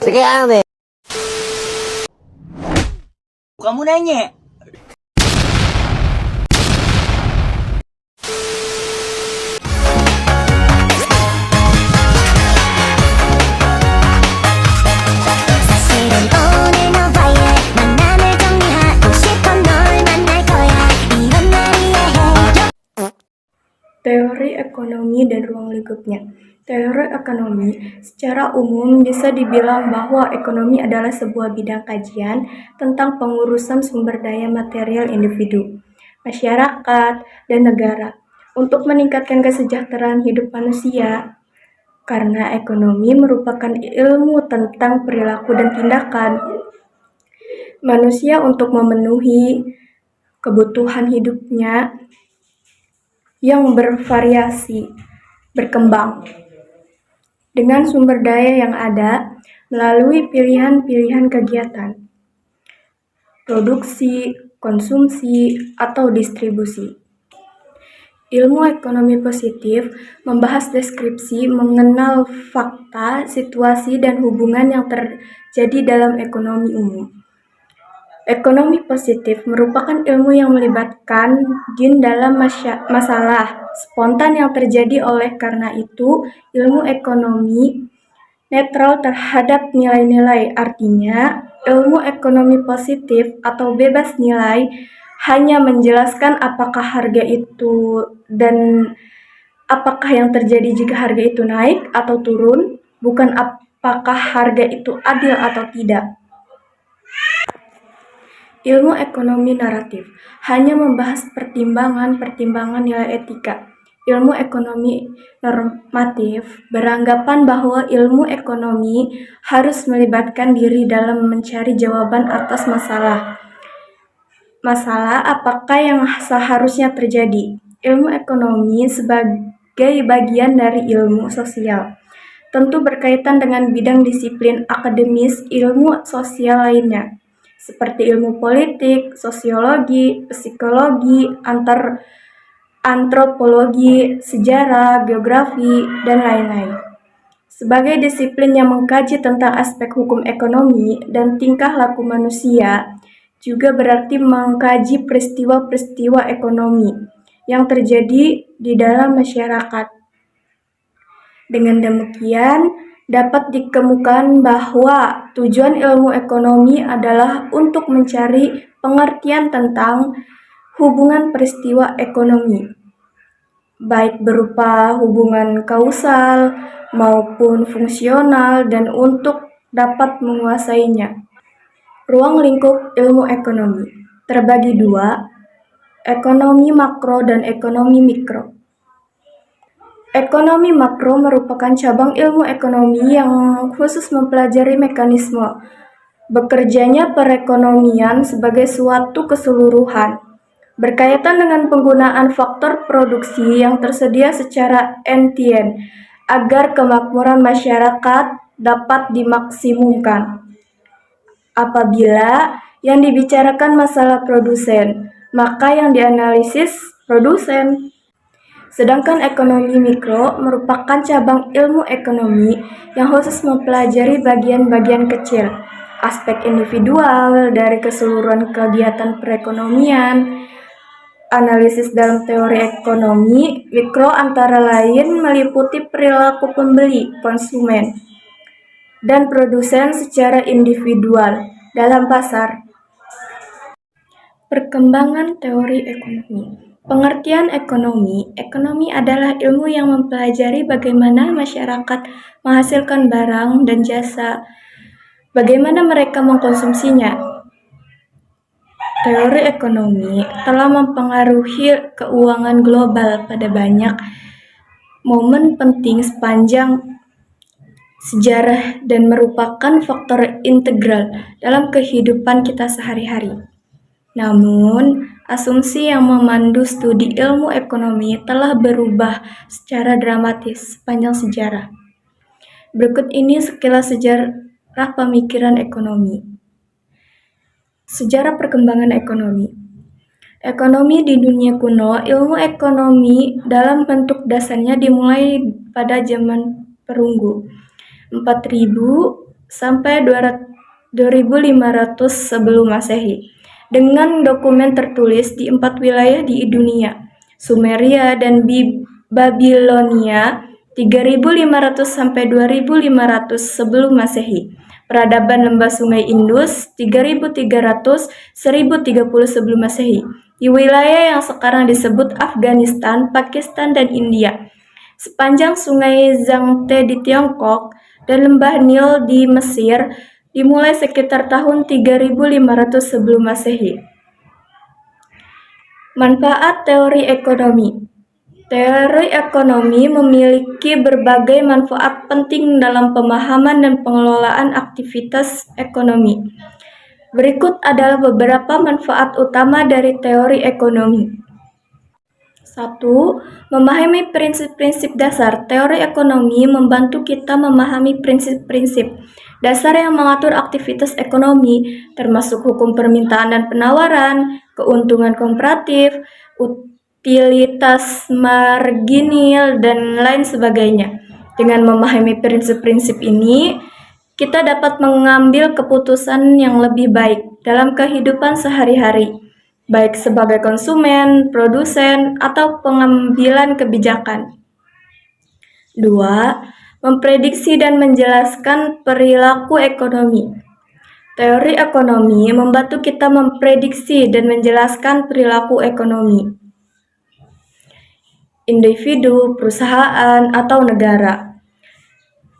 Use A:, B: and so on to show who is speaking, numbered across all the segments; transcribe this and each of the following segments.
A: Sekarang nih.
B: Kamu nanya.
C: Teori ekonomi dan ruang lingkupnya. Teori ekonomi secara umum bisa dibilang bahwa ekonomi adalah sebuah bidang kajian tentang pengurusan sumber daya material individu, masyarakat, dan negara untuk meningkatkan kesejahteraan hidup manusia. Karena ekonomi merupakan ilmu tentang perilaku dan tindakan manusia untuk memenuhi kebutuhan hidupnya yang bervariasi, berkembang dengan sumber daya yang ada melalui pilihan-pilihan kegiatan, produksi, konsumsi, atau distribusi. Ilmu ekonomi positif membahas deskripsi mengenal fakta, situasi, dan hubungan yang terjadi dalam ekonomi umum. Ekonomi positif merupakan ilmu yang melibatkan jin dalam masalah spontan yang terjadi. Oleh karena itu, ilmu ekonomi netral terhadap nilai-nilai. Artinya, ilmu ekonomi positif atau bebas nilai hanya menjelaskan apakah harga itu dan apakah yang terjadi jika harga itu naik atau turun, bukan apakah harga itu adil atau tidak. Ilmu ekonomi naratif hanya membahas pertimbangan-pertimbangan nilai etika. Ilmu ekonomi normatif beranggapan bahwa ilmu ekonomi harus melibatkan diri dalam mencari jawaban atas masalah apakah yang seharusnya terjadi. Ilmu ekonomi sebagai bagian dari ilmu sosial tentu berkaitan dengan bidang disiplin akademis ilmu sosial lainnya, seperti ilmu politik, sosiologi, psikologi, antropologi, sejarah, geografi, dan lain-lain. Sebagai disiplin yang mengkaji tentang aspek hukum ekonomi dan tingkah laku manusia, juga berarti mengkaji peristiwa-peristiwa ekonomi yang terjadi di dalam masyarakat. Dengan demikian, dapat dikemukakan bahwa tujuan ilmu ekonomi adalah untuk mencari pengertian tentang hubungan peristiwa ekonomi, baik berupa hubungan kausal maupun fungsional, dan untuk dapat menguasainya. Ruang lingkup ilmu ekonomi terbagi dua, ekonomi makro dan ekonomi mikro. Ekonomi makro merupakan cabang ilmu ekonomi yang khusus mempelajari mekanisme bekerjanya perekonomian sebagai suatu keseluruhan, berkaitan dengan penggunaan faktor produksi yang tersedia secara entien agar kemakmuran masyarakat dapat dimaksimumkan. Apabila yang dibicarakan masalah produsen, maka yang dianalisis produsen. Sedangkan ekonomi mikro merupakan cabang ilmu ekonomi yang khusus mempelajari bagian-bagian kecil, aspek individual dari keseluruhan kegiatan perekonomian. Analisis dalam teori ekonomi mikro antara lain meliputi perilaku pembeli, konsumen, dan produsen secara individual dalam pasar. Perkembangan teori ekonomi. Pengertian ekonomi. Ekonomi adalah ilmu yang mempelajari bagaimana masyarakat menghasilkan barang dan jasa, bagaimana mereka mengkonsumsinya. Teori ekonomi telah mempengaruhi keuangan global pada banyak momen penting sepanjang sejarah dan merupakan faktor integral dalam kehidupan kita sehari-hari. Namun, asumsi yang memandu studi ilmu ekonomi telah berubah secara dramatis sepanjang sejarah. Berikut ini sekilas sejarah pemikiran ekonomi. Sejarah perkembangan ekonomi. Ekonomi di dunia kuno, ilmu ekonomi dalam bentuk dasarnya dimulai pada zaman perunggu 4000 sampai 2500 sebelum Masehi, dengan dokumen tertulis di 4 wilayah di dunia, Sumeria dan Babilonia 3500 sampai 2500 sebelum Masehi. Peradaban lembah Sungai Indus 3300 1030 sebelum Masehi di wilayah yang sekarang disebut Afghanistan, Pakistan, dan India. Sepanjang Sungai Zangte di Tiongkok dan lembah Nil di Mesir dimulai sekitar tahun 3500 sebelum Masehi. Manfaat teori ekonomi. Teori ekonomi memiliki berbagai manfaat penting dalam pemahaman dan pengelolaan aktivitas ekonomi. Berikut adalah beberapa manfaat utama dari teori ekonomi. 1. Memahami prinsip-prinsip dasar. Teori ekonomi membantu kita memahami prinsip-prinsip dasar yang mengatur aktivitas ekonomi, termasuk hukum permintaan dan penawaran, keuntungan komparatif, utilitas marginal, dan lain sebagainya. Dengan memahami prinsip-prinsip ini, kita dapat mengambil keputusan yang lebih baik dalam kehidupan sehari-hari, baik sebagai konsumen, produsen, atau pengambilan kebijakan. 2. Memprediksi dan menjelaskan perilaku ekonomi. Teori ekonomi membantu kita memprediksi dan menjelaskan perilaku ekonomi individu, perusahaan, atau negara.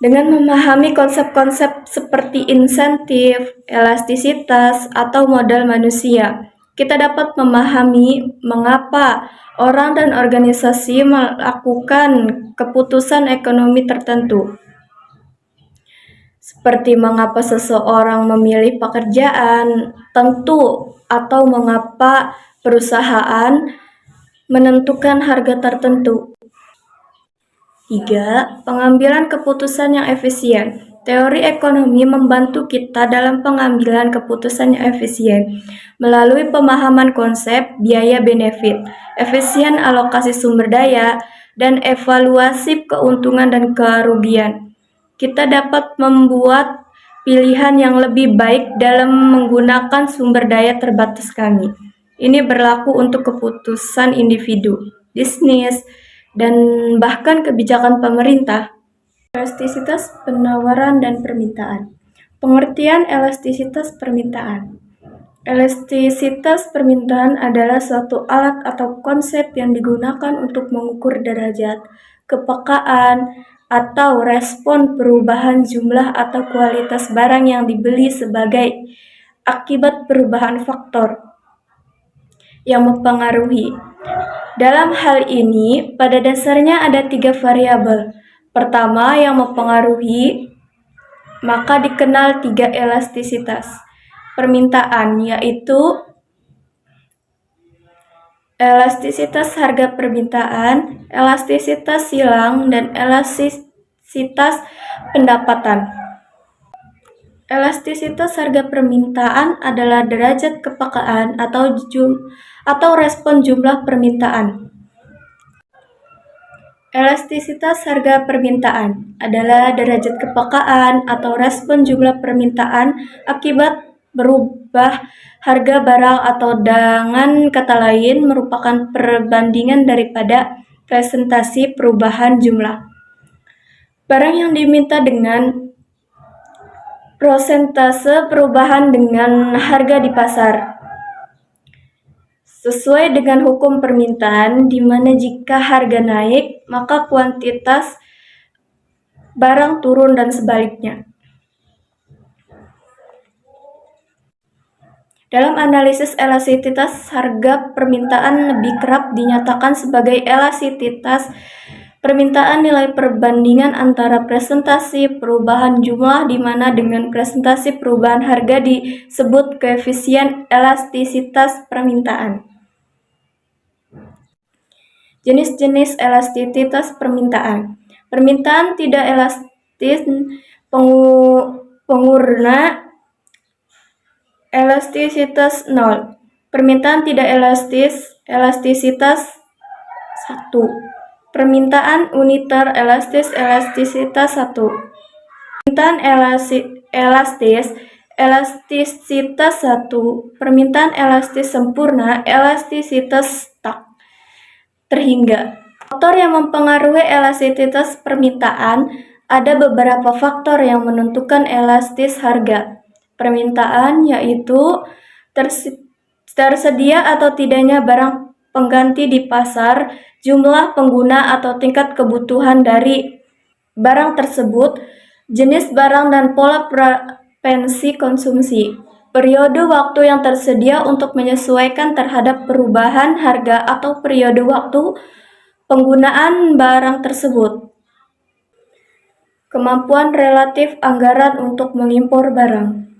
C: Dengan memahami konsep-konsep seperti insentif, elastisitas, atau modal manusia, kita dapat memahami mengapa orang dan organisasi melakukan keputusan ekonomi tertentu. Seperti mengapa seseorang memilih pekerjaan tentu atau mengapa perusahaan menentukan harga tertentu. 3. Pengambilan keputusan yang efisien. Teori ekonomi membantu kita dalam pengambilan keputusan yang efisien melalui pemahaman konsep biaya-benefit, efisien alokasi sumber daya, dan evaluasi keuntungan dan kerugian. Kita dapat membuat pilihan yang lebih baik dalam menggunakan sumber daya terbatas kami. Ini berlaku untuk keputusan individu, bisnis, dan bahkan kebijakan pemerintah. Elastisitas penawaran dan permintaan. Pengertian elastisitas permintaan. Elastisitas permintaan adalah suatu alat atau konsep yang digunakan untuk mengukur derajat kepekaan atau respon perubahan jumlah atau kualitas barang yang dibeli sebagai akibat perubahan faktor yang mempengaruhi. Dalam hal ini, pada dasarnya ada 3 variabel. Pertama, yang mempengaruhi, maka dikenal 3 elastisitas permintaan, yaitu elastisitas harga permintaan, elastisitas silang, dan elastisitas pendapatan. Elastisitas harga permintaan adalah derajat kepekaan atau respon jumlah permintaan. Elastisitas harga permintaan adalah derajat kepekaan atau respon jumlah permintaan akibat berubah harga barang, atau dengan kata lain merupakan perbandingan daripada presentasi perubahan jumlah barang yang diminta dengan prosentase perubahan dengan harga di pasar. Sesuai dengan hukum permintaan, di mana jika harga naik, maka kuantitas barang turun dan sebaliknya. Dalam analisis elastisitas harga permintaan lebih kerap dinyatakan sebagai elastisitas permintaan nilai perbandingan antara presentasi perubahan jumlah, di mana dengan presentasi perubahan harga disebut koefisien elastisitas permintaan. Jenis-jenis elastisitas permintaan. Permintaan tidak elastis pengurna elastisitas 0. Permintaan tidak elastis elastisitas 1. Permintaan uniter elastisitas 1. Permintaan elastis, elastisitas 1, permintaan elastis sempurna, elastisitas stuck, terhingga. Faktor yang mempengaruhi elastisitas permintaan, ada beberapa faktor yang menentukan elastis harga permintaan, yaitu tersedia atau tidaknya barang pengganti di pasar, jumlah pengguna atau tingkat kebutuhan dari barang tersebut, jenis barang dan pola preferensi konsumsi, periode waktu yang tersedia untuk menyesuaikan terhadap perubahan harga atau periode waktu penggunaan barang tersebut, kemampuan relatif anggaran untuk mengimpor barang.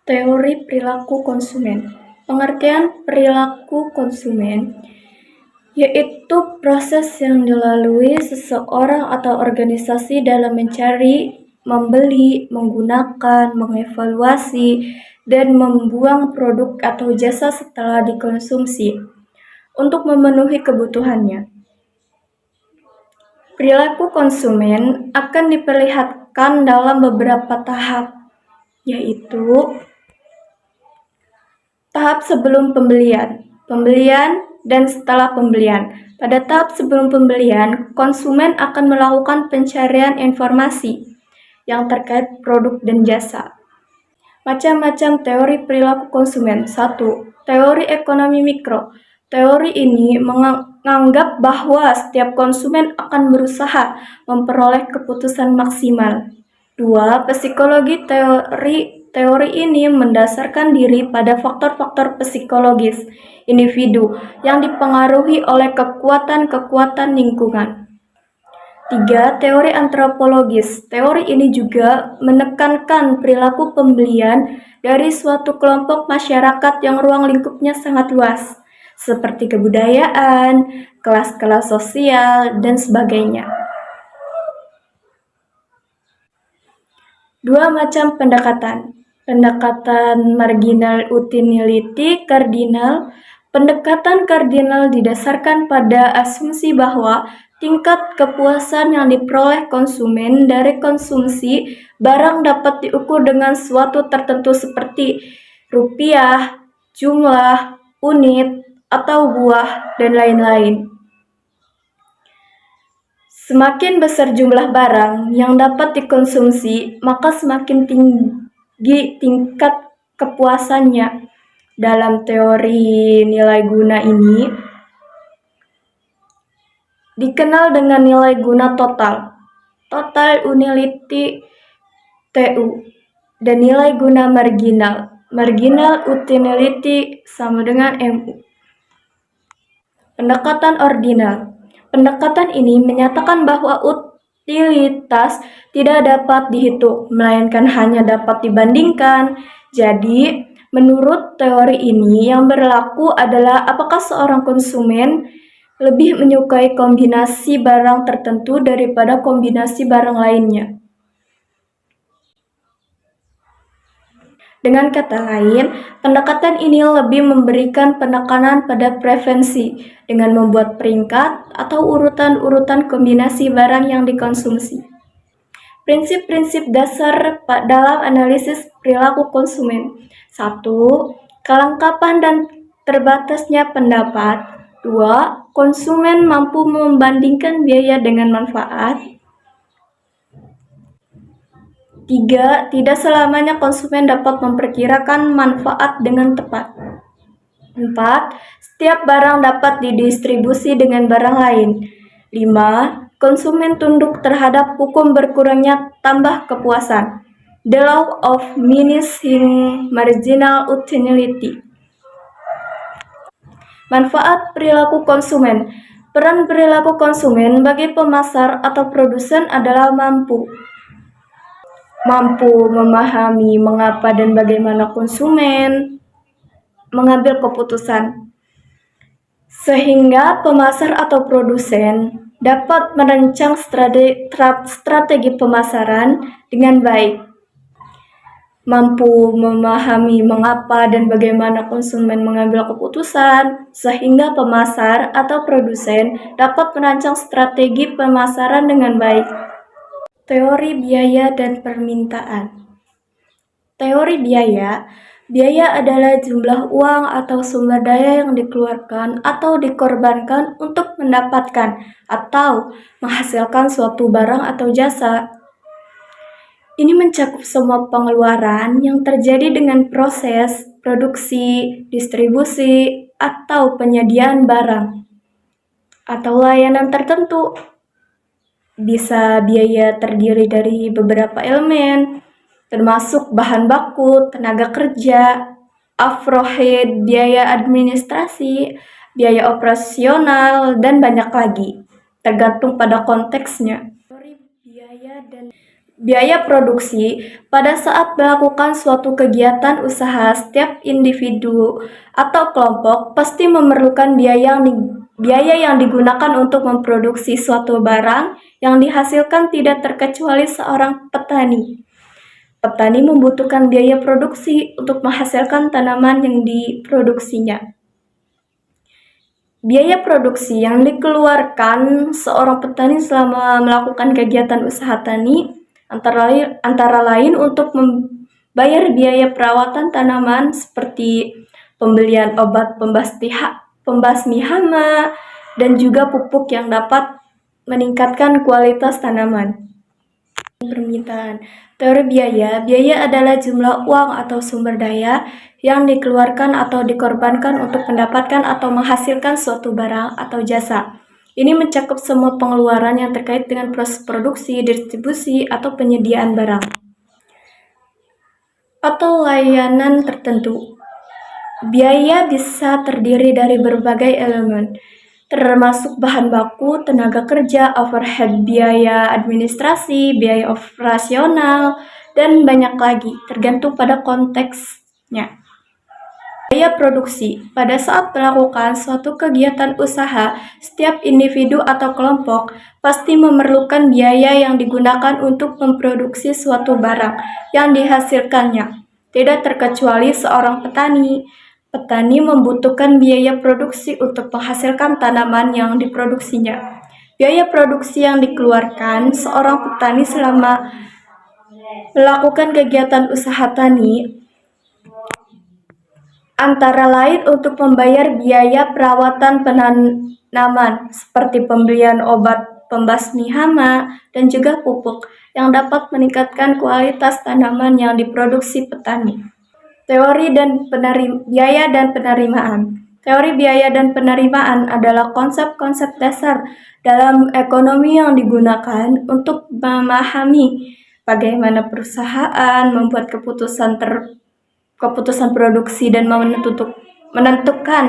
C: Teori perilaku konsumen. Pengertian perilaku konsumen yaitu proses yang dilalui seseorang atau organisasi dalam mencari, membeli, menggunakan, mengevaluasi, dan membuang produk atau jasa setelah dikonsumsi untuk memenuhi kebutuhannya. Perilaku konsumen akan diperlihatkan dalam beberapa tahap, yaitu tahap sebelum pembelian, dan setelah pembelian. Pada tahap sebelum pembelian, konsumen akan melakukan pencarian informasi yang terkait produk dan jasa. Macam-macam teori perilaku konsumen. 1. Teori ekonomi mikro. Teori ini menganggap bahwa setiap konsumen akan berusaha memperoleh keputusan maksimal. 2. Psikologi. Teori ini mendasarkan diri pada faktor-faktor psikologis individu yang dipengaruhi oleh kekuatan-kekuatan lingkungan. 3. Teori antropologis. Teori ini juga menekankan perilaku pembelian dari suatu kelompok masyarakat yang ruang lingkupnya sangat luas, seperti kebudayaan, kelas-kelas sosial, dan sebagainya. 2 macam pendekatan. Pendekatan marginal utility kardinal. Pendekatan kardinal didasarkan pada asumsi bahwa tingkat kepuasan yang diperoleh konsumen dari konsumsi barang dapat diukur dengan suatu tertentu seperti rupiah, jumlah, unit, atau buah, dan lain-lain. Semakin besar jumlah barang yang dapat dikonsumsi, maka semakin tinggi tingkat kepuasannya. Dalam teori nilai guna ini dikenal dengan nilai guna total, total utility TU, dan nilai guna marginal, marginal utility sama dengan MU. Pendekatan ordinal. Pendekatan ini menyatakan bahwa utilitas tidak dapat dihitung, melainkan hanya dapat dibandingkan. Jadi, menurut teori ini yang berlaku adalah apakah seorang konsumen lebih menyukai kombinasi barang tertentu daripada kombinasi barang lainnya. Dengan kata lain, pendekatan ini lebih memberikan penekanan pada preferensi dengan membuat peringkat atau urutan-urutan kombinasi barang yang dikonsumsi. Prinsip-prinsip dasar dalam analisis perilaku konsumen. 1. Kelengkapan dan terbatasnya pendapat. 2. Konsumen mampu membandingkan biaya dengan manfaat. 3. Tidak selamanya konsumen dapat memperkirakan manfaat dengan tepat. 4. Setiap barang dapat didistribusi dengan barang lain. 5. Konsumen tunduk terhadap hukum berkurangnya tambah kepuasan. The law of diminishing marginal utility. Manfaat perilaku konsumen. Peran perilaku konsumen bagi pemasar atau produsen adalah mampu memahami mengapa dan bagaimana konsumen mengambil keputusan, sehingga pemasar atau produsen dapat merancang strategi pemasaran dengan baik. Mampu memahami mengapa dan bagaimana konsumen mengambil keputusan, sehingga pemasar atau produsen dapat merancang strategi pemasaran dengan baik. Teori biaya dan permintaan. Teori biaya. Biaya adalah jumlah uang atau sumber daya yang dikeluarkan atau dikorbankan untuk mendapatkan atau menghasilkan suatu barang atau jasa. Ini mencakup semua pengeluaran yang terjadi dengan proses produksi, distribusi, atau penyediaan barang atau layanan tertentu. Bisa biaya terdiri dari beberapa elemen, termasuk bahan baku, tenaga kerja, overhead, biaya administrasi, biaya operasional, dan banyak lagi, tergantung pada konteksnya. Biaya produksi. Pada saat melakukan suatu kegiatan usaha, setiap individu atau kelompok pasti memerlukan biaya yang digunakan untuk memproduksi suatu barang yang dihasilkan, tidak terkecuali seorang petani. Petani membutuhkan biaya produksi untuk menghasilkan tanaman yang diproduksinya. Biaya produksi yang dikeluarkan seorang petani selama melakukan kegiatan usaha tani antara lain untuk membayar biaya perawatan tanaman seperti pembelian obat pembasmi hama dan juga pupuk yang dapat meningkatkan kualitas tanaman. Permintaan. Teori biaya. Biaya adalah jumlah uang atau sumber daya yang dikeluarkan atau dikorbankan untuk mendapatkan atau menghasilkan suatu barang atau jasa. Ini mencakup semua pengeluaran yang terkait dengan proses produksi, distribusi, atau penyediaan barang atau layanan tertentu. Biaya bisa terdiri dari berbagai elemen, termasuk bahan baku, tenaga kerja, overhead, biaya administrasi, biaya operasional, dan banyak lagi, tergantung pada konteksnya. Biaya produksi. Pada saat melakukan suatu kegiatan usaha, setiap individu atau kelompok pasti memerlukan biaya yang digunakan untuk memproduksi suatu barang yang dihasilkannya, tidak terkecuali seorang petani. Petani membutuhkan biaya produksi untuk menghasilkan tanaman yang diproduksinya. Biaya produksi yang dikeluarkan seorang petani selama melakukan kegiatan usaha tani antara lain untuk membayar biaya perawatan penanaman seperti pembelian obat pembasmi hama dan juga pupuk yang dapat meningkatkan kualitas tanaman yang diproduksi petani. Teori dan biaya dan penerimaan. Teori biaya dan penerimaan adalah konsep-konsep dasar dalam ekonomi yang digunakan untuk memahami bagaimana perusahaan membuat keputusan produksi dan menentukan.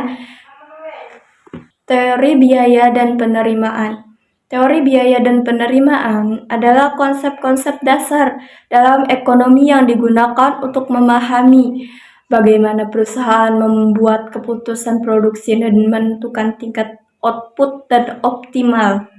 C: Teori biaya dan penerimaan. Teori biaya dan penerimaan adalah konsep-konsep dasar dalam ekonomi yang digunakan untuk memahami bagaimana perusahaan membuat keputusan produksi dan menentukan tingkat output dan optimal.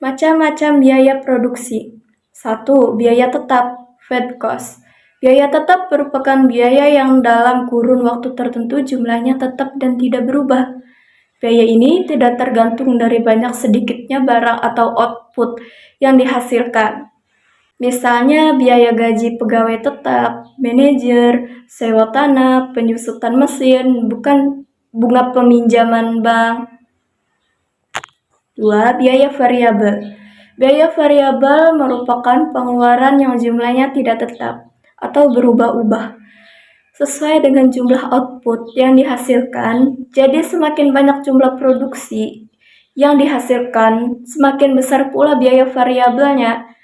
C: Macam-macam biaya produksi. 1. Biaya tetap, fixed cost. Biaya tetap merupakan biaya yang dalam kurun waktu tertentu jumlahnya tetap dan tidak berubah. Biaya ini tidak tergantung dari banyak sedikitnya barang atau output yang dihasilkan. Misalnya biaya gaji pegawai tetap, manajer, sewa tanah, penyusutan mesin, bukan bunga peminjaman bank. 2. Biaya variabel. Biaya variabel merupakan pengeluaran yang jumlahnya tidak tetap atau berubah-ubah sesuai dengan jumlah output yang dihasilkan. Jadi semakin banyak jumlah produksi yang dihasilkan, semakin besar pula biaya variabelnya.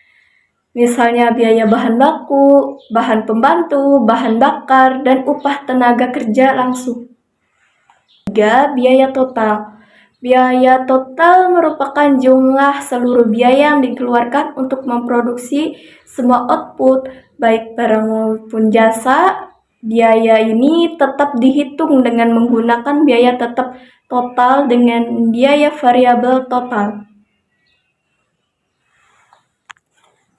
C: Misalnya biaya bahan baku, bahan pembantu, bahan bakar, dan upah tenaga kerja langsung. 3. Biaya total. Biaya total merupakan jumlah seluruh biaya yang dikeluarkan untuk memproduksi semua output, baik barang maupun jasa. Biaya ini tetap dihitung dengan menggunakan biaya tetap total dengan biaya variabel total.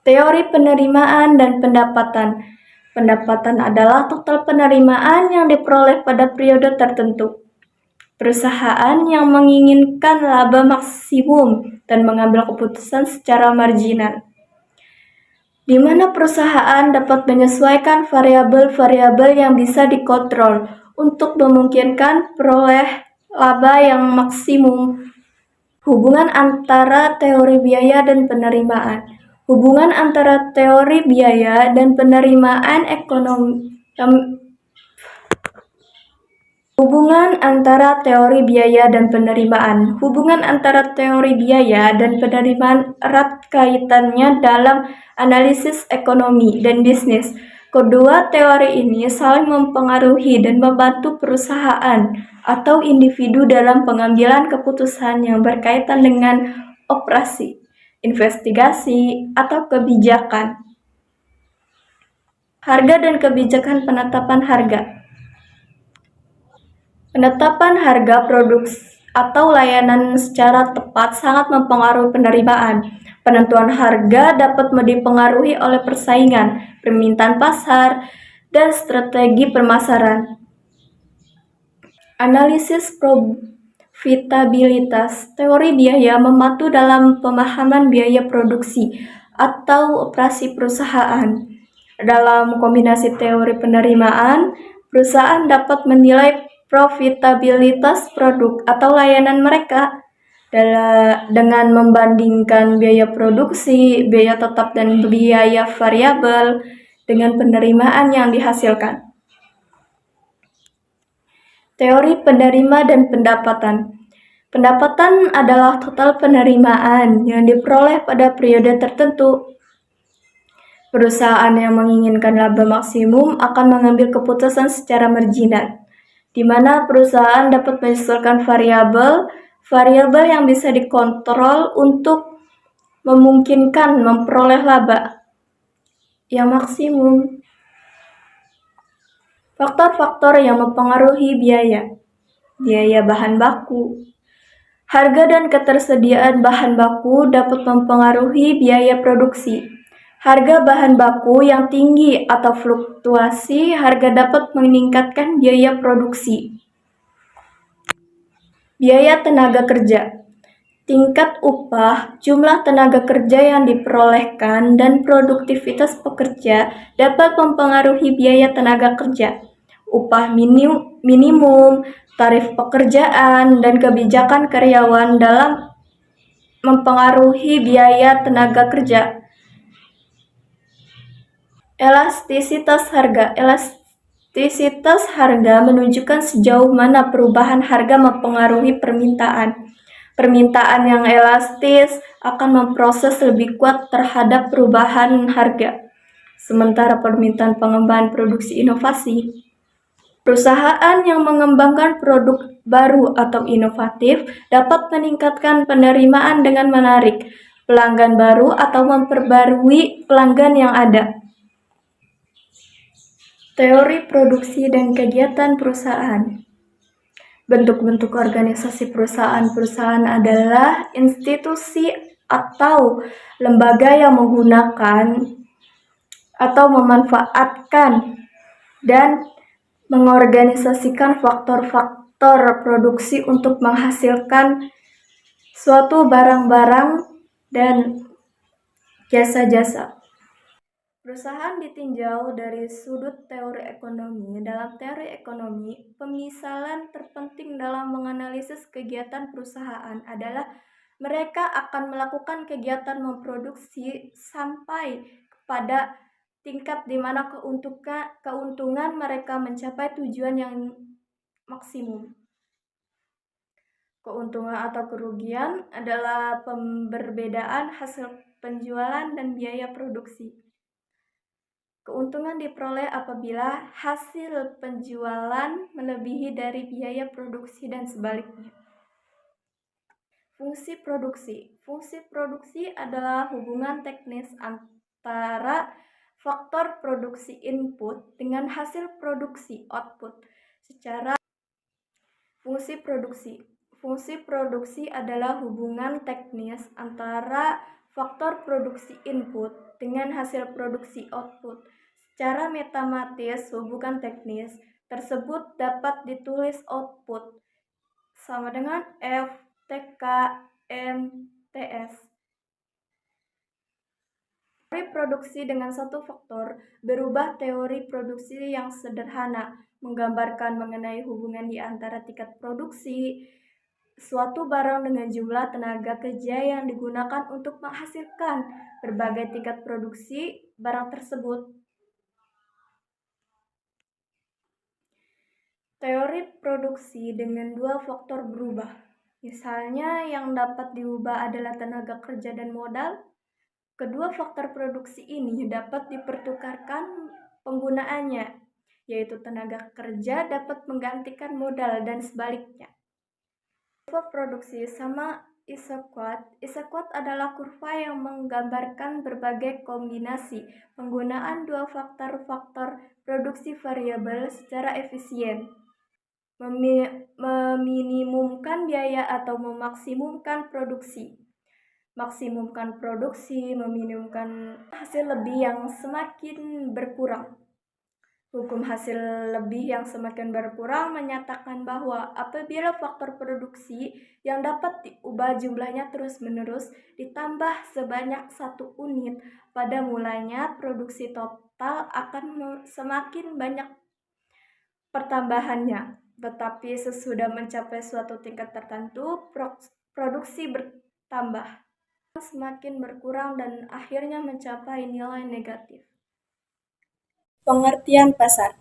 C: Teori penerimaan dan pendapatan. Pendapatan adalah total penerimaan yang diperoleh pada periode tertentu. Perusahaan yang menginginkan laba maksimum dan mengambil keputusan secara marginal, di mana perusahaan dapat menyesuaikan variabel-variabel yang bisa dikontrol untuk memungkinkan peroleh laba yang maksimum. Hubungan antara teori biaya dan penerimaan. Hubungan antara teori biaya dan penerimaan ekonomi. Hubungan antara teori biaya dan penerimaan. Hubungan antara teori biaya dan penerimaan erat kaitannya dalam analisis ekonomi dan bisnis. Kedua teori ini saling mempengaruhi dan membantu perusahaan atau individu dalam pengambilan keputusan yang berkaitan dengan operasi, investigasi, atau kebijakan. Harga dan kebijakan penetapan harga. Penetapan harga produk atau layanan secara tepat sangat mempengaruhi penerimaan. Penentuan harga dapat dipengaruhi oleh persaingan, permintaan pasar, dan strategi pemasaran. Analisis profitabilitas. Teori biaya membantu dalam pemahaman biaya produksi atau operasi perusahaan. Dalam kombinasi teori penerimaan, perusahaan dapat menilai profitabilitas produk atau layanan mereka dengan membandingkan biaya produksi, biaya tetap, dan biaya variabel dengan penerimaan yang dihasilkan. Teori penerima dan pendapatan. Pendapatan adalah total penerimaan yang diperoleh pada periode tertentu. Perusahaan yang menginginkan laba maksimum akan mengambil keputusan secara marginal, di mana perusahaan dapat menyesuaikan variabel yang bisa dikontrol untuk memungkinkan memperoleh laba yang maksimum. Faktor-faktor yang mempengaruhi biaya. Biaya bahan baku. Harga dan ketersediaan bahan baku dapat mempengaruhi biaya produksi. Harga bahan baku yang tinggi atau fluktuasi harga dapat meningkatkan biaya produksi. Biaya tenaga kerja. Tingkat upah, jumlah tenaga kerja yang diperolehkan, dan produktivitas pekerja dapat mempengaruhi biaya tenaga kerja. Upah minimum, tarif pekerjaan, dan kebijakan karyawan dalam mempengaruhi biaya tenaga kerja. Elastisitas harga. Elastisitas harga menunjukkan sejauh mana perubahan harga mempengaruhi permintaan. Permintaan yang elastis akan memproses lebih kuat terhadap perubahan harga, sementara permintaan pengembangan produksi inovasi. Perusahaan yang mengembangkan produk baru atau inovatif dapat meningkatkan penerimaan dengan menarik pelanggan baru atau memperbarui pelanggan yang ada. Teori produksi dan kegiatan perusahaan. Bentuk-bentuk organisasi perusahaan adalah institusi atau lembaga yang menggunakan atau memanfaatkan dan mengorganisasikan faktor-faktor produksi untuk menghasilkan suatu barang-barang dan jasa-jasa. Perusahaan ditinjau dari sudut teori ekonomi. Dalam teori ekonomi, pemisalan terpenting dalam menganalisis kegiatan perusahaan adalah mereka akan melakukan kegiatan memproduksi sampai kepada tingkat di mana keuntungan mereka mencapai tujuan yang maksimum. Keuntungan atau kerugian adalah perbedaan hasil penjualan dan biaya produksi. Keuntungan diperoleh apabila hasil penjualan melebihi dari biaya produksi dan sebaliknya. Fungsi produksi. Fungsi produksi adalah hubungan teknis antara faktor produksi input dengan hasil produksi output. Fungsi produksi. Fungsi produksi adalah hubungan teknis antara faktor produksi input dengan hasil produksi output. Secara matematis, hubungan teknis tersebut dapat ditulis output sama dengan F, TK, M, TS. Teori produksi dengan satu faktor berubah teori produksi yang sederhana, menggambarkan mengenai hubungan di antara tingkat produksi suatu barang dengan jumlah tenaga kerja yang digunakan untuk menghasilkan berbagai tingkat produksi barang tersebut. Teori produksi dengan dua faktor berubah. Misalnya yang dapat diubah adalah tenaga kerja dan modal. Kedua faktor produksi ini dapat dipertukarkan penggunaannya, yaitu tenaga kerja dapat menggantikan modal dan sebaliknya. Kurva produksi sama isoquat. Isoquat adalah kurva yang menggambarkan berbagai kombinasi penggunaan dua faktor produksi variabel secara efisien, meminimumkan biaya atau memaksimumkan produksi. Maksimumkan produksi, meminimumkan hasil lebih yang semakin berkurang. Hukum hasil lebih yang semakin berkurang menyatakan bahwa apabila faktor produksi yang dapat diubah jumlahnya terus-menerus ditambah sebanyak 1 unit, pada mulanya produksi total akan semakin banyak pertambahannya. Tetapi sesudah mencapai suatu tingkat tertentu, produksi bertambah, semakin berkurang dan akhirnya mencapai nilai negatif. Pengertian pasar.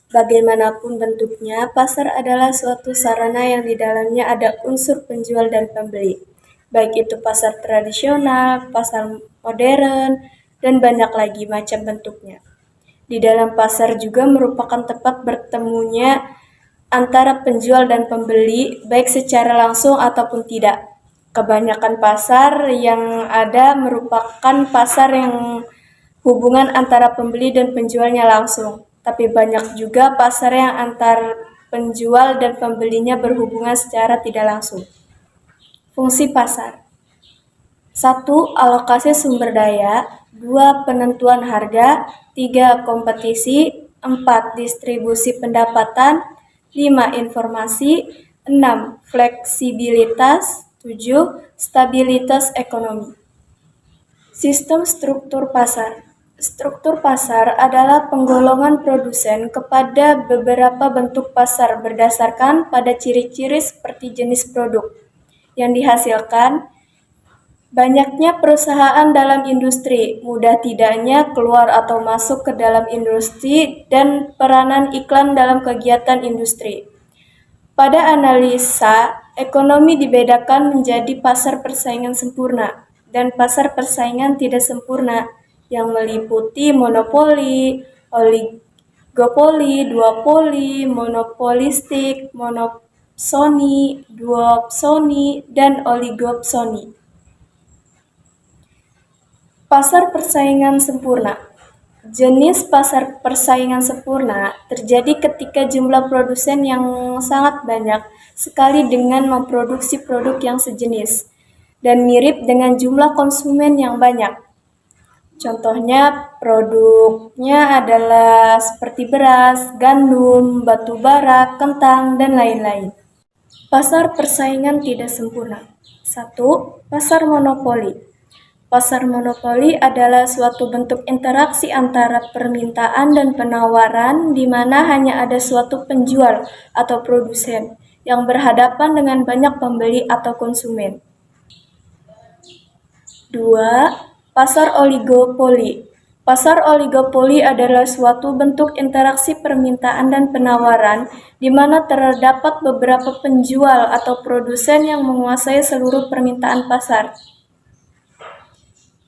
C: Bagaimanapun bentuknya, pasar adalah suatu sarana yang di dalamnya ada unsur penjual dan pembeli, baik itu pasar tradisional, pasar modern, dan banyak lagi macam bentuknya. Di dalam pasar juga merupakan tempat bertemunya antara penjual dan pembeli, baik secara langsung ataupun tidak. Kebanyakan pasar yang ada merupakan pasar yang hubungan antara pembeli dan penjualnya langsung, tapi banyak juga pasar yang antar penjual dan pembelinya berhubungan secara tidak langsung. Fungsi pasar. 1. Alokasi sumber daya. 2. Penentuan harga. 3. Kompetisi. 4. Distribusi pendapatan. 5. Informasi. 6. Fleksibilitas. 7. Stabilitas ekonomi. Sistem struktur pasar. Struktur pasar adalah penggolongan produsen kepada beberapa bentuk pasar berdasarkan pada ciri-ciri seperti jenis produk yang dihasilkan, banyaknya perusahaan dalam industri, mudah tidaknya keluar atau masuk ke dalam industri, dan peranan iklan dalam kegiatan industri. Pada analisa, ekonomi dibedakan menjadi pasar persaingan sempurna dan pasar persaingan tidak sempurna yang meliputi monopoli, oligopoli, duopoli, monopolistik, monopsoni, duopsoni, dan oligopsoni. Pasar persaingan sempurna. Jenis pasar persaingan sempurna terjadi ketika jumlah produsen yang sangat banyak sekali dengan memproduksi produk yang sejenis dan mirip dengan jumlah konsumen yang banyak. Contohnya produknya adalah seperti beras, gandum, batu bara, kentang, dan lain-lain. Pasar persaingan tidak sempurna. 1. Pasar monopoli. Pasar monopoli adalah suatu bentuk interaksi antara permintaan dan penawaran di mana hanya ada suatu penjual atau produsen yang berhadapan dengan banyak pembeli atau konsumen. 2. Pasar oligopoli. Pasar oligopoli adalah suatu bentuk interaksi permintaan dan penawaran di mana terdapat beberapa penjual atau produsen yang menguasai seluruh permintaan pasar.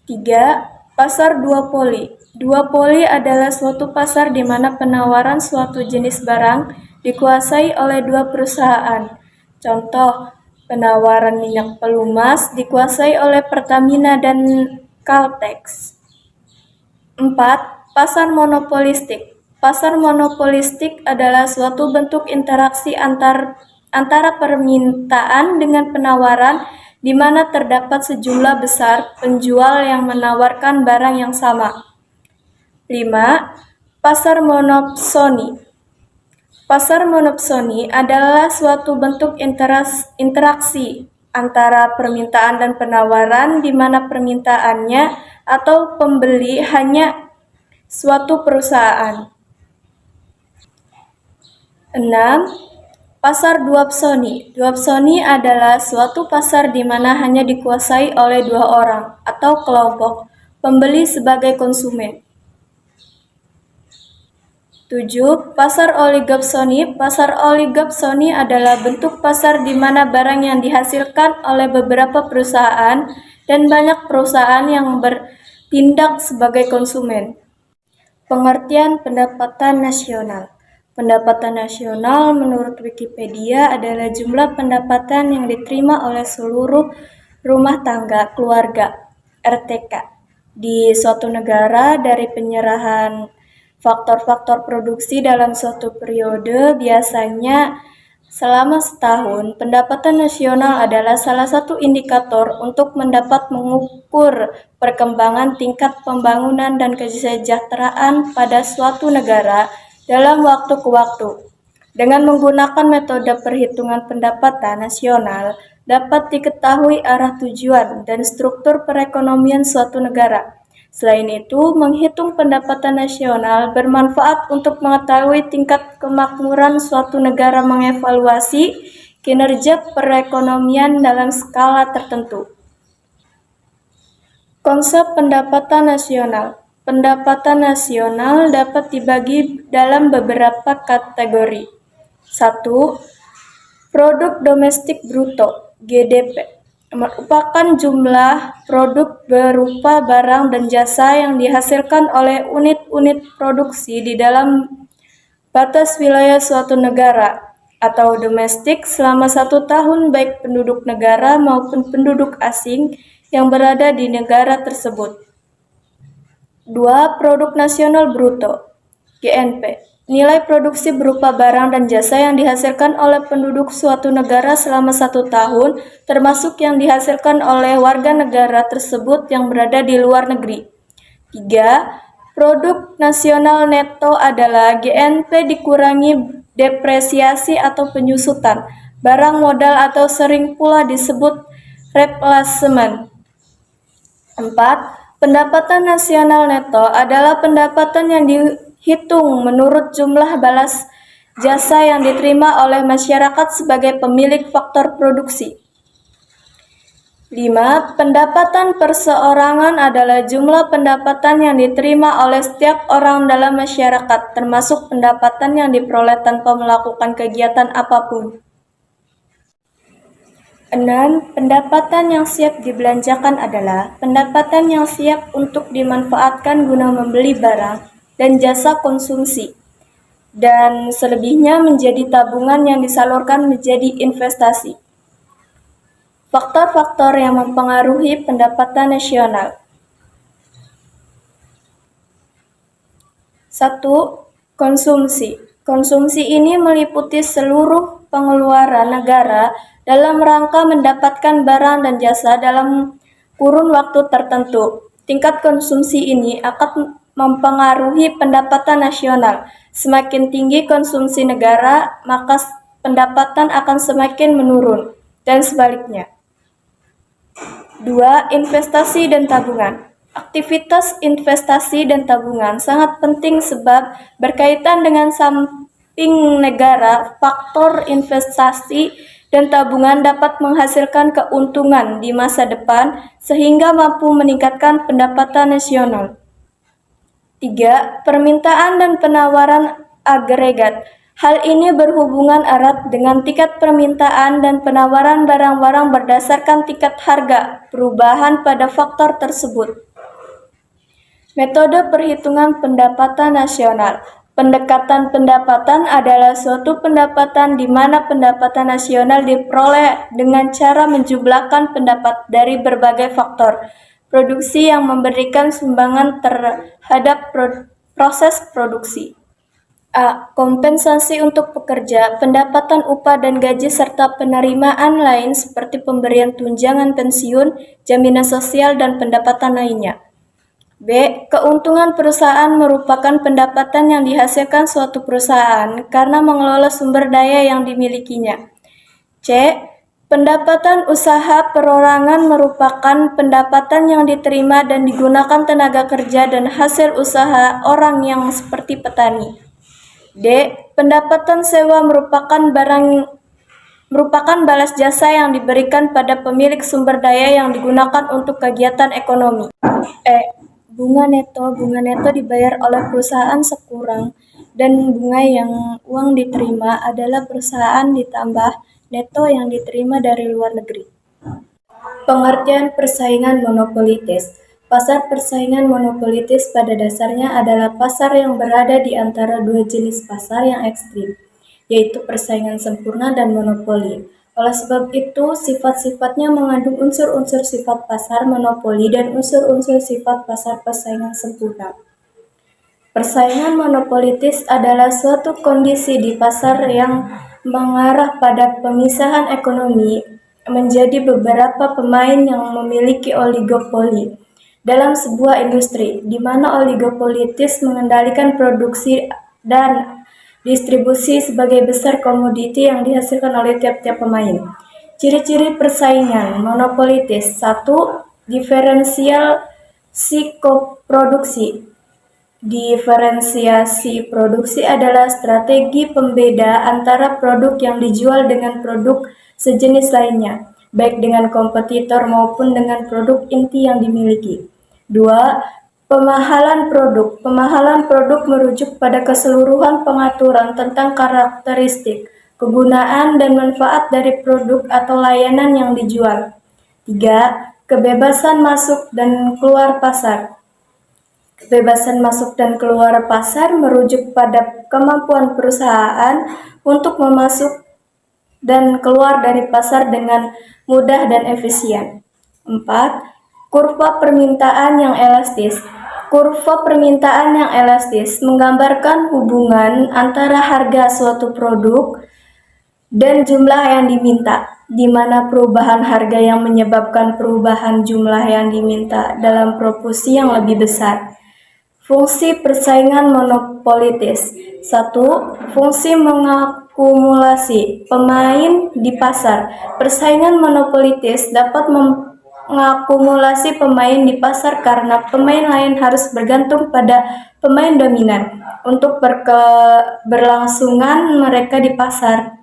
C: 3. Pasar duopoli. Duopoli adalah suatu pasar di mana penawaran suatu jenis barang dikuasai oleh dua perusahaan. Contoh, penawaran minyak pelumas dikuasai oleh Pertamina dan Caltex. 4. Pasar monopolistik. Pasar monopolistik adalah suatu bentuk interaksi antara permintaan dengan penawaran di mana terdapat sejumlah besar penjual yang menawarkan barang yang sama. 5. Pasar monopsoni. Pasar monopsoni adalah suatu bentuk interaksi antara permintaan dan penawaran di mana permintaannya atau pembeli hanya suatu perusahaan. 6. Pasar duopsoni. Duopsoni adalah suatu pasar di mana hanya dikuasai oleh 2 orang atau kelompok pembeli sebagai konsumen. 7. Pasar oligopsoni. Pasar oligopsoni adalah bentuk pasar di mana barang yang dihasilkan oleh beberapa perusahaan dan banyak perusahaan yang bertindak sebagai konsumen. Pengertian pendapatan nasional. Pendapatan nasional menurut Wikipedia adalah jumlah pendapatan yang diterima oleh seluruh rumah tangga keluarga (RTK) di suatu negara dari penyerahan faktor-faktor produksi dalam suatu periode, biasanya selama setahun. Pendapatan nasional adalah salah satu indikator untuk mendapat mengukur perkembangan tingkat pembangunan dan kesejahteraan pada suatu negara dalam waktu ke waktu. Dengan menggunakan metode perhitungan pendapatan nasional, dapat diketahui arah tujuan dan struktur perekonomian suatu negara. Selain itu, menghitung pendapatan nasional bermanfaat untuk mengetahui tingkat kemakmuran suatu negara, mengevaluasi kinerja perekonomian dalam skala tertentu. Konsep pendapatan nasional. Pendapatan nasional dapat dibagi dalam beberapa kategori. 1. Produk domestik bruto (GDP) merupakan jumlah produk berupa barang dan jasa yang dihasilkan oleh unit-unit produksi di dalam batas wilayah suatu negara atau domestik selama 1 tahun, baik penduduk negara maupun penduduk asing yang berada di negara tersebut. 2. Produk nasional bruto (GNP). Nilai produksi berupa barang dan jasa yang dihasilkan oleh penduduk suatu negara selama 1 tahun, termasuk yang dihasilkan oleh warga negara tersebut yang berada di luar negeri. 3. Produk nasional neto adalah GNP dikurangi depresiasi atau penyusutan barang modal atau sering pula disebut replacement. 4. Pendapatan nasional neto adalah pendapatan yang dihitung menurut jumlah balas jasa yang diterima oleh masyarakat sebagai pemilik faktor produksi. 5. Pendapatan perseorangan adalah jumlah pendapatan yang diterima oleh setiap orang dalam masyarakat, termasuk pendapatan yang diperoleh tanpa melakukan kegiatan apapun. 6. Pendapatan yang siap dibelanjakan adalah pendapatan yang siap untuk dimanfaatkan guna membeli barang dan jasa konsumsi, dan selebihnya menjadi tabungan yang disalurkan menjadi investasi. Faktor-faktor yang mempengaruhi pendapatan nasional. 1. Konsumsi. Konsumsi ini meliputi seluruh pengeluaran negara dalam rangka mendapatkan barang dan jasa dalam kurun waktu tertentu. Tingkat konsumsi ini akan mempengaruhi pendapatan nasional. Semakin tinggi konsumsi negara, maka pendapatan akan semakin menurun, dan sebaliknya. 2. Investasi dan tabungan. Aktivitas investasi dan tabungan sangat penting sebab berkaitan dengan samping negara. Faktor investasi dan tabungan dapat menghasilkan keuntungan di masa depan sehingga mampu meningkatkan pendapatan nasional. 3. Permintaan dan penawaran agregat. Hal ini berhubungan erat dengan tingkat permintaan dan penawaran barang-barang berdasarkan tingkat harga perubahan pada faktor tersebut. Metode perhitungan pendapatan nasional. Pendekatan pendapatan adalah suatu pendapatan di mana pendapatan nasional diperoleh dengan cara menjumlahkan pendapat dari berbagai faktor produksi yang memberikan sumbangan terhadap proses produksi. A. Kompensasi untuk pekerja, pendapatan upah dan gaji serta penerimaan lain seperti pemberian tunjangan pensiun, jaminan sosial, dan pendapatan lainnya. B. Keuntungan perusahaan merupakan pendapatan yang dihasilkan suatu perusahaan karena mengelola sumber daya yang dimilikinya. C. Pendapatan usaha perorangan merupakan pendapatan yang diterima dan digunakan tenaga kerja dan hasil usaha orang yang seperti petani. D. Pendapatan sewa merupakan balas jasa yang diberikan pada pemilik sumber daya yang digunakan untuk kegiatan ekonomi. E. Bunga neto dibayar oleh perusahaan sekurang dan bunga yang uang diterima adalah perusahaan ditambah neto yang diterima dari luar negeri. Pengertian persaingan monopolitis. Pasar persaingan monopolitis pada dasarnya adalah pasar yang berada di antara dua jenis pasar yang ekstrim, yaitu persaingan sempurna dan monopoli. Oleh sebab itu, sifat-sifatnya mengandung unsur-unsur sifat pasar monopoli dan unsur-unsur sifat pasar persaingan sempurna. Persaingan monopolitis adalah suatu kondisi di pasar yang mengarah pada pemisahan ekonomi menjadi beberapa pemain yang memiliki oligopoli dalam sebuah industri, di mana oligopolitis mengendalikan produksi dan distribusi sebagai besar komoditi yang dihasilkan oleh tiap-tiap pemain. Ciri-ciri persaingan monopolitis. 1. Diferensiasi produksi. Diferensiasi produksi adalah strategi pembeda antara produk yang dijual dengan produk sejenis lainnya, baik dengan kompetitor maupun dengan produk inti yang dimiliki. 2. Pemahalan produk. Pemahalan produk merujuk pada keseluruhan pengaturan tentang karakteristik, kegunaan, dan manfaat dari produk atau layanan yang dijual. 3. Kebebasan masuk dan keluar pasar. Kebebasan masuk dan keluar pasar merujuk pada kemampuan perusahaan untuk memasuk dan keluar dari pasar dengan mudah dan efisien. 4. Kurva permintaan yang elastis. Kurva permintaan yang elastis menggambarkan hubungan antara harga suatu produk dan jumlah yang diminta, di mana perubahan harga yang menyebabkan perubahan jumlah yang diminta dalam proporsi yang lebih besar. Fungsi persaingan monopolitis. 1. Fungsi mengakumulasi pemain di pasar. Persaingan monopolitis dapat mengakumulasi pemain di pasar karena pemain lain harus bergantung pada pemain dominan untuk berkelangsungan mereka di pasar.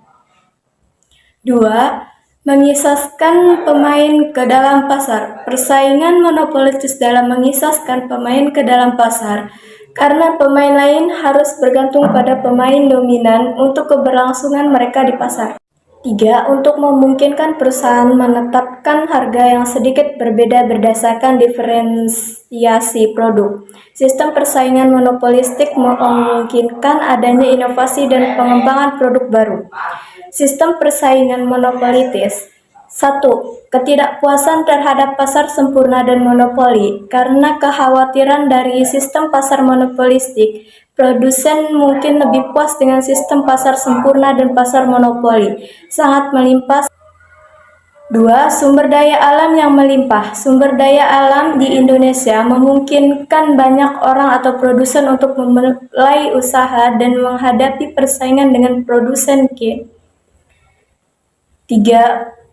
C: 2. Mengisaskan pemain ke dalam pasar. Persaingan monopolitis dalam mengisaskan pemain ke dalam pasar karena pemain lain harus bergantung pada pemain dominan untuk keberlangsungan mereka di pasar. 3. Untuk memungkinkan perusahaan menetapkan harga yang sedikit berbeda berdasarkan diferensiasi produk. Sistem persaingan monopolistik memungkinkan adanya inovasi dan pengembangan produk baru. Sistem persaingan monopolitis. 1. Ketidakpuasan terhadap pasar sempurna dan monopoli. Karena kekhawatiran dari sistem pasar monopolistik, produsen mungkin lebih puas dengan sistem pasar sempurna dan pasar monopoli. Sangat melimpah. 2. Sumber daya alam yang melimpah. Sumber daya alam di Indonesia memungkinkan banyak orang atau produsen untuk memulai usaha dan menghadapi persaingan dengan produsen 3.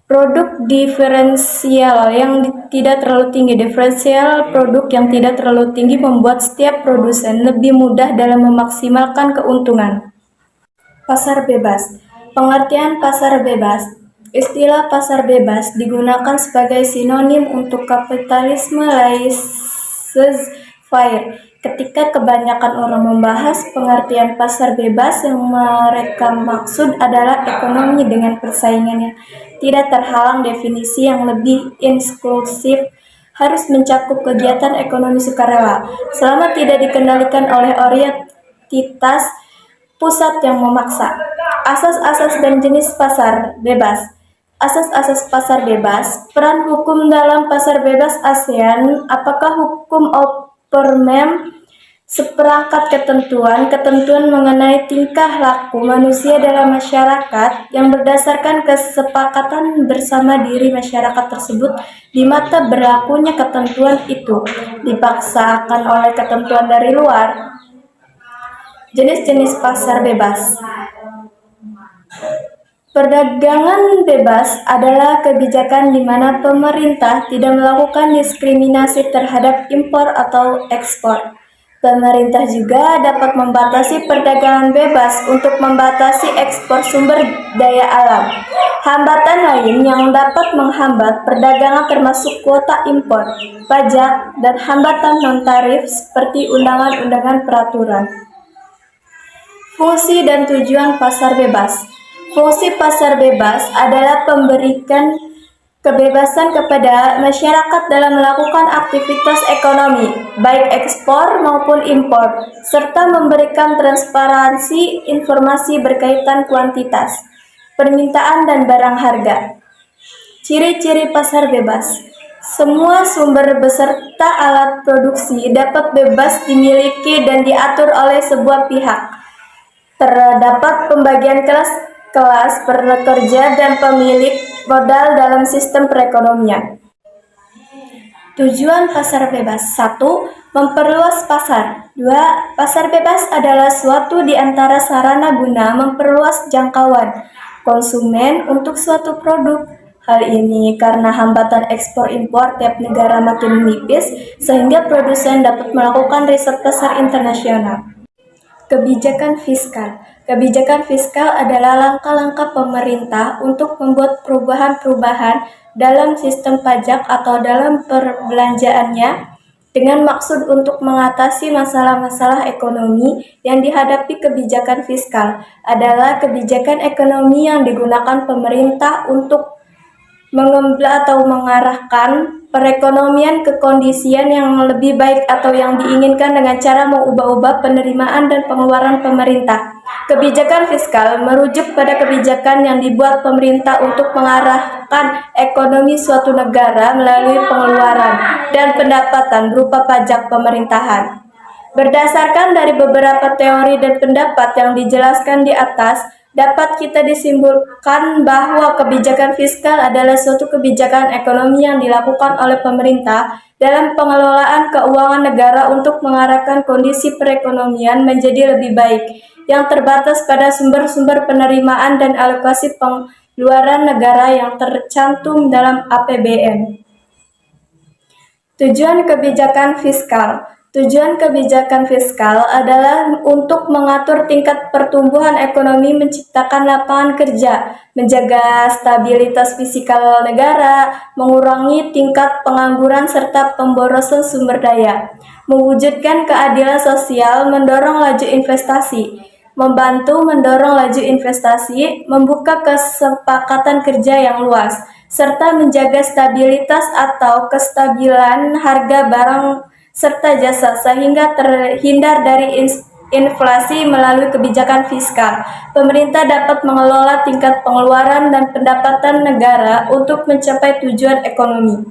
C: Produk diferensial yang tidak terlalu tinggi. Diferensial produk yang tidak terlalu tinggi membuat setiap produsen lebih mudah dalam memaksimalkan keuntungan. Pasar bebas. Pengertian pasar bebas. Istilah pasar bebas digunakan sebagai sinonim untuk kapitalisme laissez-faire. Ketika kebanyakan orang membahas pengertian pasar bebas, yang mereka maksud adalah ekonomi dengan persaingan yang tidak terhalang. Definisi yang lebih inklusif harus mencakup kegiatan ekonomi sukarela, selama tidak dikendalikan oleh otoritas pusat yang memaksa. Asas-asas dan jenis pasar bebas. Asas-asas pasar bebas. Peran hukum dalam pasar bebas ASEAN. Apakah hukum Opermem seperangkat ketentuan mengenai tingkah laku manusia dalam masyarakat yang berdasarkan kesepakatan bersama diri masyarakat tersebut di mata berlakunya ketentuan itu dipaksakan oleh ketentuan dari luar. Jenis-jenis pasar bebas. Perdagangan bebas adalah kebijakan di mana pemerintah tidak melakukan diskriminasi terhadap impor atau ekspor. Pemerintah juga dapat membatasi perdagangan bebas untuk membatasi ekspor sumber daya alam. Hambatan lain yang dapat menghambat perdagangan termasuk kuota impor, pajak, dan hambatan non-tarif seperti undangan-undangan peraturan. Fungsi dan tujuan pasar bebas. Fungsi pasar bebas adalah memberikan kebebasan kepada masyarakat dalam melakukan aktivitas ekonomi, baik ekspor maupun impor, serta memberikan transparansi informasi berkaitan kuantitas, permintaan dan barang harga. Ciri-ciri pasar bebas. Semua sumber beserta alat produksi dapat bebas dimiliki dan diatur oleh sebuah pihak. Terdapat pembagian kelas pekerja dan pemilik modal dalam sistem perekonomian. Tujuan pasar bebas. 1. Memperluas pasar. 2. Pasar bebas adalah suatu di antara sarana guna memperluas jangkauan konsumen untuk suatu produk. Hal ini karena hambatan ekspor impor tiap negara makin menipis sehingga produsen dapat melakukan riset pasar internasional. Kebijakan fiskal. Kebijakan fiskal adalah langkah-langkah pemerintah untuk membuat perubahan-perubahan dalam sistem pajak atau dalam perbelanjaannya dengan maksud untuk mengatasi masalah-masalah ekonomi yang dihadapi. Kebijakan fiskal adalah kebijakan ekonomi yang digunakan pemerintah untuk mengarahkan perekonomian ke kondisian yang lebih baik atau yang diinginkan dengan cara mengubah-ubah penerimaan dan pengeluaran pemerintah. Kebijakan fiskal merujuk pada kebijakan yang dibuat pemerintah untuk mengarahkan ekonomi suatu negara melalui pengeluaran dan pendapatan berupa pajak pemerintahan. Berdasarkan dari beberapa teori dan pendapat yang dijelaskan di atas, dapat kita disimpulkan bahwa kebijakan fiskal adalah suatu kebijakan ekonomi yang dilakukan oleh pemerintah dalam pengelolaan keuangan negara untuk mengarahkan kondisi perekonomian menjadi lebih baik, yang terbatas pada sumber-sumber penerimaan dan alokasi pengeluaran negara yang tercantum dalam APBN. Tujuan kebijakan fiskal. Tujuan kebijakan fiskal adalah untuk mengatur tingkat pertumbuhan ekonomi, menciptakan lapangan kerja, menjaga stabilitas fiskal negara, mengurangi tingkat pengangguran serta pemborosan sumber daya, mewujudkan keadilan sosial, mendorong laju investasi, membantu mendorong laju investasi, membuka kesepakatan kerja yang luas, serta menjaga stabilitas atau kestabilan harga barang serta jasa sehingga terhindar dari inflasi. Melalui kebijakan fiskal, pemerintah dapat mengelola tingkat pengeluaran dan pendapatan negara untuk mencapai tujuan ekonomi.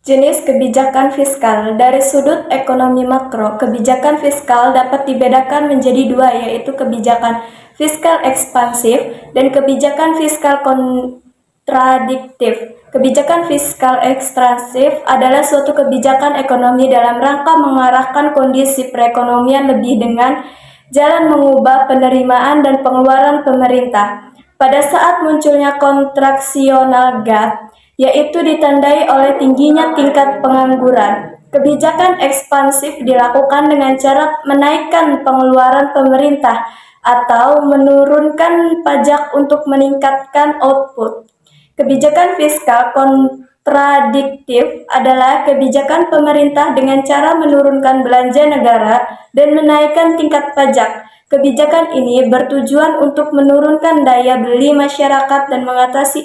C: Jenis kebijakan fiskal. Dari sudut ekonomi makro, kebijakan fiskal dapat dibedakan menjadi dua, yaitu kebijakan fiskal ekspansif dan kebijakan fiskal kontradiktif. Kebijakan fiskal ekspansif adalah suatu kebijakan ekonomi dalam rangka mengarahkan kondisi perekonomian lebih dengan jalan mengubah penerimaan dan pengeluaran pemerintah. Pada saat munculnya kontraksional gap, yaitu ditandai oleh tingginya tingkat pengangguran. Kebijakan ekspansif dilakukan dengan cara menaikkan pengeluaran pemerintah atau menurunkan pajak untuk meningkatkan output. Kebijakan fiskal kontradiktif adalah kebijakan pemerintah dengan cara menurunkan belanja negara dan menaikkan tingkat pajak. Kebijakan ini bertujuan untuk menurunkan daya beli masyarakat dan mengatasi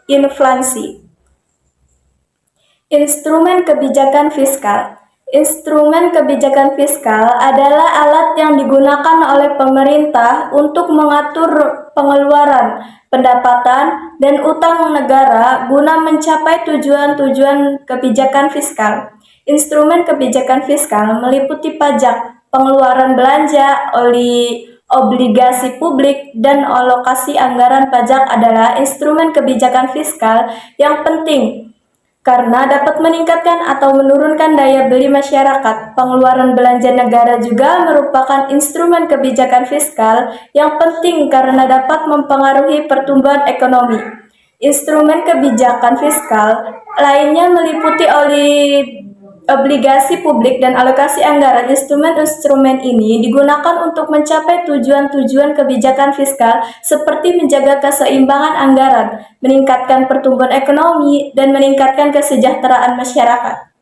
C: inflasi. Instrumen kebijakan fiskal. Instrumen kebijakan fiskal adalah alat yang digunakan oleh pemerintah untuk mengatur pengeluaran, pendapatan, dan utang negara guna mencapai tujuan-tujuan kebijakan fiskal. Instrumen kebijakan fiskal meliputi pajak, pengeluaran belanja, obligasi publik, dan alokasi anggaran pajak adalah instrumen kebijakan fiskal yang penting karena dapat meningkatkan atau menurunkan daya beli masyarakat. Pengeluaran belanja negara juga merupakan instrumen kebijakan fiskal yang penting karena dapat mempengaruhi pertumbuhan ekonomi. Instrumen kebijakan fiskal lainnya meliputi obligasi publik dan alokasi anggaran. Instrumen-instrumen ini digunakan untuk mencapai tujuan-tujuan kebijakan fiskal seperti menjaga keseimbangan anggaran, meningkatkan pertumbuhan ekonomi, dan meningkatkan kesejahteraan masyarakat.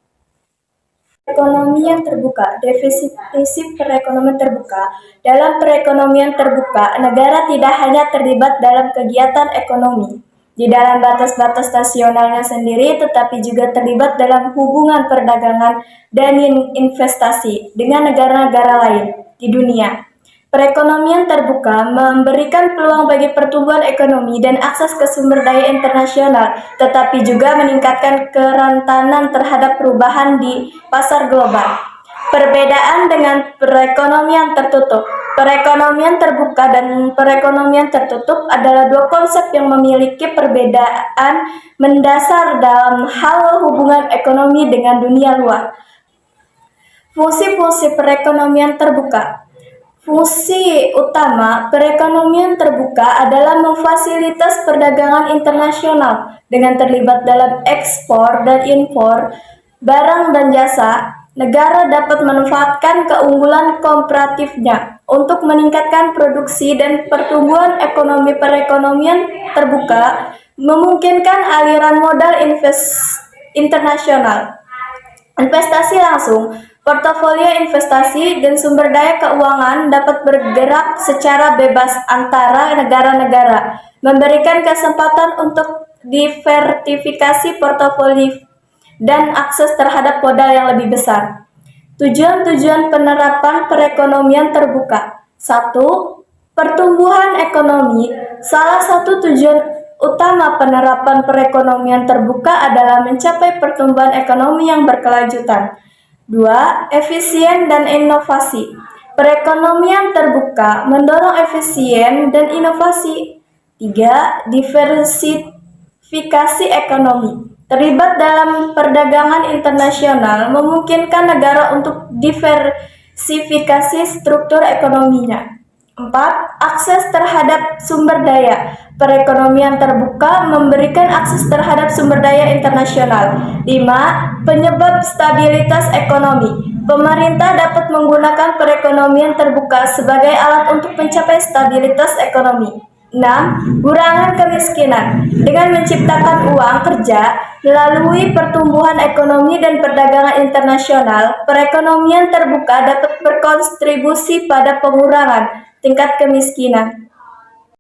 C: Perekonomian terbuka. Definisi perekonomian terbuka. Dalam perekonomian terbuka, negara tidak hanya terlibat dalam kegiatan ekonomi di dalam batas-batas nasionalnya sendiri, tetapi juga terlibat dalam hubungan perdagangan dan investasi dengan negara-negara lain di dunia. Perekonomian terbuka memberikan peluang bagi pertumbuhan ekonomi dan akses ke sumber daya internasional, tetapi juga meningkatkan kerentanan terhadap perubahan di pasar global. Perbedaan dengan perekonomian tertutup. Perekonomian terbuka dan perekonomian tertutup adalah dua konsep yang memiliki perbedaan mendasar dalam hal hubungan ekonomi dengan dunia luar. Fungsi-fungsi perekonomian terbuka. Fungsi utama perekonomian terbuka adalah memfasilitas perdagangan internasional dengan terlibat dalam ekspor dan impor barang dan jasa. Negara dapat memanfaatkan keunggulan komparatifnya untuk meningkatkan produksi dan pertumbuhan ekonomi. Perekonomian terbuka memungkinkan aliran modal internasional, investasi langsung, portofolio investasi, dan sumber daya keuangan dapat bergerak secara bebas antara negara-negara, memberikan kesempatan untuk diversifikasi portofolio dan akses terhadap modal yang lebih besar. Tujuan-tujuan penerapan perekonomian terbuka. 1. Pertumbuhan ekonomi. Salah satu tujuan utama penerapan perekonomian terbuka adalah mencapai pertumbuhan ekonomi yang berkelanjutan. 2. Efisien dan inovasi. Perekonomian terbuka mendorong efisien dan inovasi. 3. Diversifikasi ekonomi. Terlibat dalam perdagangan internasional memungkinkan negara untuk diversifikasi struktur ekonominya. 4. Akses terhadap sumber daya. Perekonomian terbuka memberikan akses terhadap sumber daya internasional. 5. Penyebab stabilitas ekonomi. Pemerintah dapat menggunakan perekonomian terbuka sebagai alat untuk mencapai stabilitas ekonomi. 6. Kurangan kemiskinan. Dengan menciptakan uang kerja melalui pertumbuhan ekonomi dan perdagangan internasional, perekonomian terbuka dapat berkontribusi pada pengurangan tingkat kemiskinan.